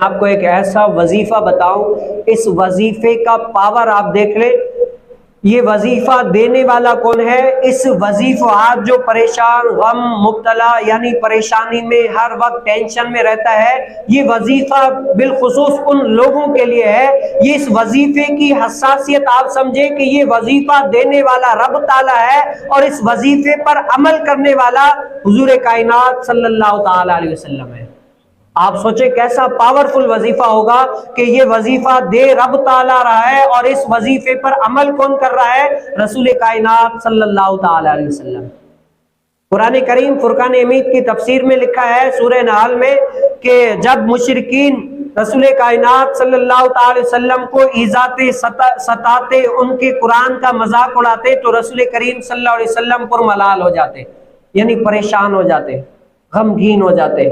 آپ کو ایک ایسا وظیفہ بتاؤں، اس وظیفے کا پاور آپ دیکھ لیں۔ یہ وظیفہ دینے والا کون ہے؟ اس وظیفہ آج جو پریشان، غم مبتلا، یعنی پریشانی میں، ہر وقت ٹینشن میں رہتا ہے، یہ وظیفہ بالخصوص ان لوگوں کے لیے ہے۔ یہ اس وظیفے کی حساسیت آپ سمجھیں کہ یہ وظیفہ دینے والا رب تعالیٰ ہے، اور اس وظیفے پر عمل کرنے والا حضور کائنات صلی اللہ تعالی علیہ وسلم ہے۔ آپ سوچیں کیسا پاورفل وظیفہ ہوگا کہ یہ وظیفہ دے رب تعالیٰ رہا ہے، اور اس وظیفے پر عمل کون کر رہا ہے؟ رسول کائنات صلی اللہ تعالی علیہ وسلم۔ قرآن کریم فرقان حمید کی تفسیر میں لکھا ہے سورہ نحل میں کہ جب مشرکین رسول کائنات صلی اللہ تعالی وسلم کو ایذاتے، ستاتے، ان کے قرآن کا مذاق اڑاتے، تو رسول کریم صلی اللہ علیہ وسلم پر ملال ہو جاتے، یعنی پریشان ہو جاتے، غمگین ہو جاتے۔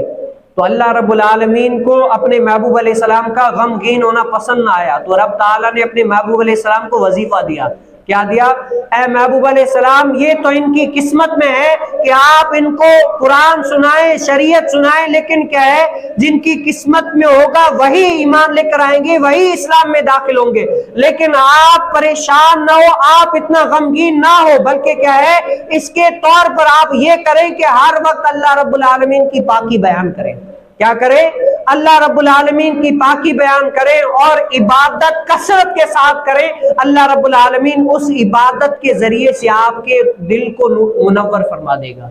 تو اللہ رب العالمین کو اپنے محبوب علیہ السلام کا غمگین ہونا پسند نہ آیا، تو رب تعالیٰ نے اپنے محبوب علیہ السلام کو وظیفہ دیا۔ کیا دیا؟ اے محبوب علیہ السلام، یہ تو ان کی قسمت میں ہے کہ آپ ان کو قرآن سنائیں، شریعت سنائیں، لیکن کیا ہے، جن کی قسمت میں ہوگا وہی ایمان لے کر آئیں گے، وہی اسلام میں داخل ہوں گے۔ لیکن آپ پریشان نہ ہو، آپ اتنا غمگین نہ ہو، بلکہ کیا ہے، اس کے طور پر آپ یہ کریں کہ ہر وقت اللہ رب العالمین کی پاکی بیان کریں۔ کیا کریں؟ اللہ رب العالمین کی پاکی بیان کریں، اور عبادت کثرت کے ساتھ کریں۔ اللہ رب العالمین اس عبادت کے ذریعے سے آپ کے دل کو منور فرما دے گا۔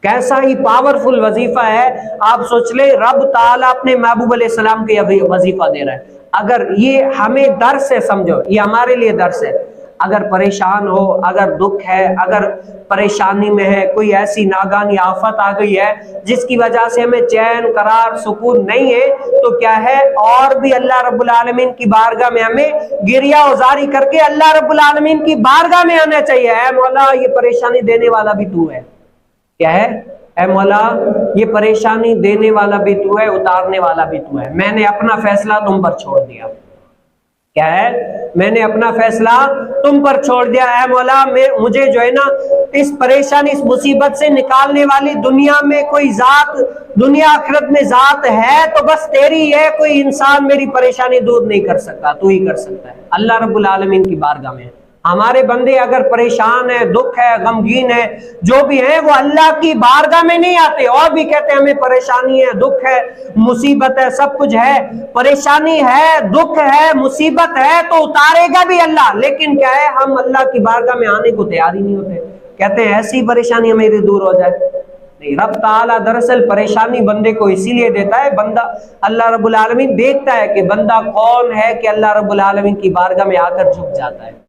کیسا ہی پاورفل وظیفہ ہے، آپ سوچ لیں، رب تعالیٰ اپنے محبوب علیہ السلام کے وظیفہ دے رہا ہے۔ اگر یہ ہمیں درس ہے، سمجھو یہ ہمارے لیے درس ہے۔ اگر پریشان ہو، اگر دکھ ہے، اگر پریشانی میں ہے، کوئی ایسی ناگہانی آفت آ گئی ہے جس کی وجہ سے ہمیں چین، قرار، سکون نہیں ہے، تو کیا ہے، اور بھی اللہ رب العالمین کی بارگاہ میں ہمیں گریہ وزاری کر کے اللہ رب العالمین کی بارگاہ میں آنا چاہیے۔ اے مولا، یہ پریشانی دینے والا بھی تو ہے۔ کیا ہے؟ اے مولا، یہ پریشانی دینے والا بھی تو ہے، اتارنے والا بھی تو ہے۔ میں نے اپنا فیصلہ تم پر چھوڑ دیا۔ کیا ہے؟ میں نے اپنا فیصلہ تم پر چھوڑ دیا۔ اے مولا، مجھے جو ہے نا اس پریشانی، اس مصیبت سے نکالنے والی دنیا میں کوئی ذات، دنیا آخرت میں ذات ہے تو بس تیری ہے، کوئی انسان میری پریشانی دور نہیں کر سکتا، تو ہی کر سکتا ہے۔ اللہ رب العالمین کی بارگاہ میں ہمارے بندے اگر پریشان ہے، دکھ ہے، غمگین ہے، جو بھی ہیں، وہ اللہ کی بارگاہ میں نہیں آتے، اور بھی کہتے ہیں ہمیں پریشانی ہے، دکھ ہے، مصیبت ہے، سب کچھ ہے، پریشانی ہے، دکھ ہے، مصیبت ہے، تو اتارے گا بھی اللہ، لیکن کیا ہے، ہم اللہ کی بارگاہ میں آنے کو تیار ہی نہیں ہوتے، کہتے ہیں ایسی پریشانی میری دور ہو جائے۔ نہیں، رب تعالیٰ دراصل پریشانی بندے کو اسی لیے دیتا ہے، بندہ، اللہ رب العالمین دیکھتا ہے کہ بندہ کون ہے کہ اللہ رب العالمین کی بارگاہ میں آ کر جھک جاتا ہے۔